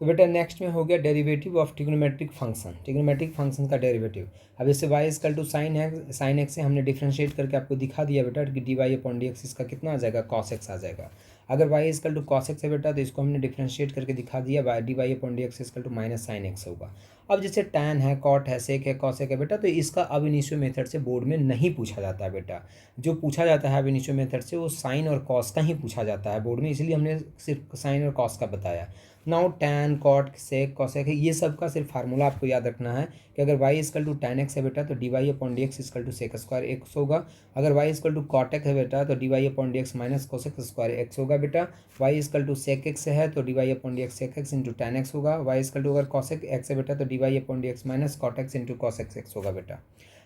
तो बेटा नेक्स्ट में हो गया derivative of trigonometric function, trigonometric function का डेरिवेटिव। अब इससे y equal to sine X से हमने डिफ्रेंशिएट करके आपको दिखा दिया बेटा कि dy अपॉन dx इसका कितना आ जाएगा, cos x आ जाएगा। अगर y equal to cos x है बेटा तो इसको हमने डिफ्रेंशिएट करके दिखा दिया, dy upon dx equal to minus sine x होगा। अब जैसे tan है, cot है, sec है, cos है बेटा, तो इसका अब इनिशियो मेथड से बोर्ड में नहीं पूछा जाता है बेटा। जो पूछा जाता है अब इनिशियो मेथड से वो साइन और कॉस का ही पूछा जाता है बोर्ड में, इसलिए हमने सिर्फ साइन और कॉस का बताया। नाउ टैन, कॉट, सेक, कॉसेक है, ये सब का सिर्फ फार्मूला आपको याद रखना है कि अगर y equal to tan X है बेटा तो dy upon D x equal to sec square X होगा। अगर y equal to cot X है बेटा तो dy upon D X minus cosec square X होगा बेटा। y equal to sec X है तो dy upon D X sec X into tan X होगा। y इक्वल टू अगर कॉसेक एक्स है बेटा तो dy upon D X minus cot X into cosec X होगा बेटा।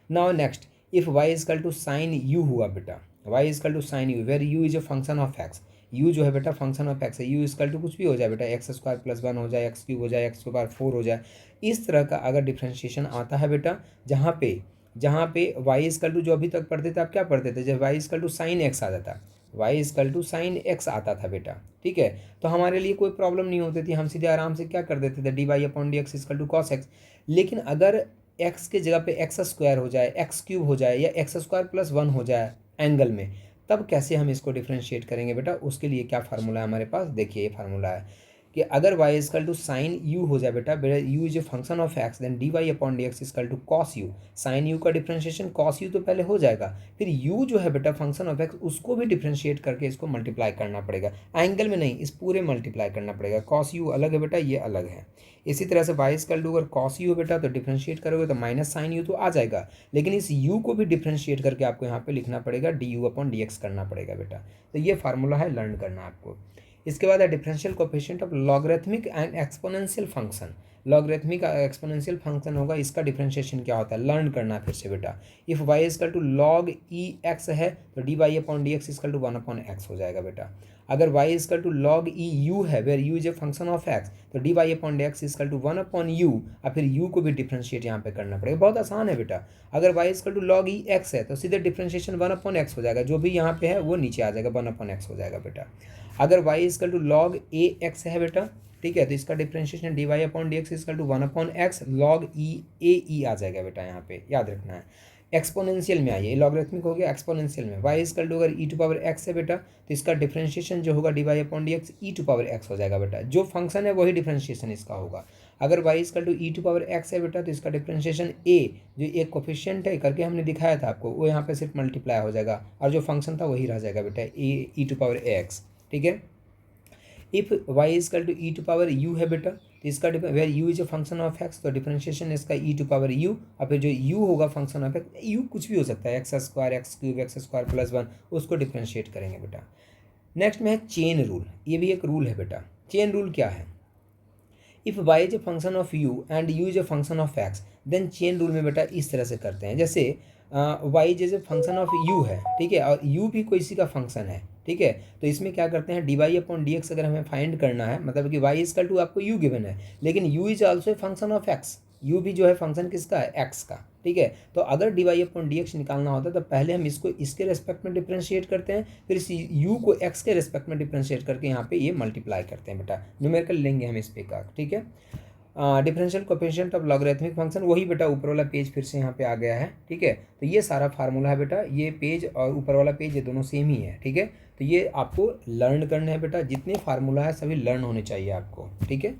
Now next, if y equal to sine u हुआ बेटा, y equal to sine u where u is a function of x, u जो है बेटा function of x है, u equal to कुछ भी हो जाए बेटा, एक्स स्क्वायर प्लस 1 हो जाए, एक्स क्यूब हो जाए, एक्स स्क्वायर 4 हो जाए, इस तरह का अगर डिफ्रेंशिएशन आता है बेटा, जहाँ पे y इक्वल टू जो अभी तक पढ़ते थे आप क्या पढ़ते थे, जब y equal to sine X आता था, y equal to sine X आता था बेटा, ठीक है, तो हमारे लिए कोई प्रॉब्लम नहीं होती थी, हम सीधे आराम से क्या कर देते थे, D Y upon D x equal to cos X. लेकिन अगर एक्स के जगह पे एक्स स्क्वायर हो जाए, एक्स क्यूब हो जाए या एक्स स्क्वायर प्लस 1 हो जाए एंगल में, तब कैसे हम इसको डिफ्रेंशिएट करेंगे बेटा, उसके लिए क्या फार्मूला है हमारे पास, देखिए ये फार्मूला है कि अगर y equal to sine u हो जाए बेटा, u is a function of x, then D Y upon D x equal to cos u, sine u का डिफ्रेंशिएशन कॉस u तो पहले हो जाएगा, फिर u जो है बेटा फंक्शन ऑफ x उसको भी डिफ्रेंशिएट करके इसको मल्टीप्लाई करना पड़ेगा, एंगल में नहीं, इस पूरे मल्टीप्लाई करना पड़ेगा। कॉस u अलग है बेटा, ये अलग है। इसी तरह से y इक्वल टू अगर कॉस u हो बेटा तो डिफ्रेंशिएट करोगे तो माइनस साइन u तो आ जाएगा, लेकिन इस u को भी डिफ्रेंशिएट करके आपको यहाँ पे लिखना पड़ेगा, D you upon D x करना पड़ेगा बेटा। तो ये फार्मूला है, लर्न करना आपको। इसके बाद है differential coefficient of logarithmic and exponential function. Logarithmic exponential function होगा, इसका डिफरेंशिएशन क्या होता है, लर्न करना है फिर से बेटा। If y equal to log E x है तो d Y upon D x equal to 1 upon x हो जाएगा बेटा। अगर y equal to log e u है where u is a function of x, तो d Y upon D x equal to 1 upon u, और फिर u को भी डिफ्रेंशिएट यहाँ पे करना पड़ेगा, बहुत आसान है बेटा। अगर y equal to log E x है तो सीधे डिफ्रेंशिएशन 1 अपॉन एक्स हो जाएगा, जो भी यहाँ पे है वो नीचे आ जाएगा, 1 अपॉन एक्स हो जाएगा बेटा। अगर y equal to log a x है बेटा, ठीक है, तो इसका differentiation d Y upon D x equal to 1 upon x log e आ जाएगा बेटा, यहाँ पे याद रखना है। एक्सपोनेंशियल में आइए, लॉगरिथमिक हो गया, एक्सपोनेंशियल में y इक्वल टू अगर ई टू पावर एक्स है बेटा तो इसका डिफ्रेंशिएशन जो होगा D Y upon D X E to power X हो जाएगा बेटा, जो फंक्शन है वही डिफ्रेंशिएशन इसका होगा। अगर y equal to E to power X है बेटा तो इसका डिफ्रेंशिएशन a जो एक कोफिशिएंट है करके हमने दिखाया था आपको, वो यहाँ पे सिर्फ मल्टीप्लाई हो जाएगा, और जो फंक्शन था वही रह जाएगा बेटा, ए ई टू पावर एक्स, ठीक है। If y equal to E to power u है बेटा तो इसका where u is a function of x, तो डिफरेंशिएशन इसका ई टू पावर u, और फिर जो u होगा फंक्शन ऑफ x, u कुछ भी हो सकता है, x square, x cube, x square plus 1, उसको डिफरेंशिएट करेंगे बेटा। नेक्स्ट में है चेन रूल, ये भी एक रूल है बेटा। चेन रूल क्या है, if y is a function of u and u is a function of x, then chain rule में बेटा इस तरह से करते हैं, जैसे y जैसे फंक्शन ऑफ u है, ठीक है, और u भी कोई सी का फंक्शन है, ठीक है, तो इसमें क्या करते हैं, d Y upon D x अगर हमें फाइंड करना है, मतलब कि y इक्वल टू आपको u गिवन है, लेकिन u is also a function of x, u भी जो है फंक्शन किसका है, x का, ठीक है, तो अगर d Y upon D x निकालना होता है तो पहले हम इसको इसके रेस्पेक्ट में डिफ्रेंशिएट करते हैं, फिर इस u को x के रेस्पेक्ट में डिफ्रेंशिएट करके यहाँ पे ये मल्टीप्लाई करते हैं बेटा, न्यूमेरिकल लेंगे हम इस पे का, ठीक है। Differential coefficient of logarithmic function, वही बेटा ऊपर वाला पेज फिर से यहाँ पे आ गया है, ठीक है, तो ये सारा फार्मूला है बेटा, ये पेज और ऊपर वाला पेज ये दोनों सेम ही है, ठीक है, तो ये आपको लर्न करना है बेटा, जितने फार्मूला है सभी लर्न होने चाहिए आपको, ठीक है।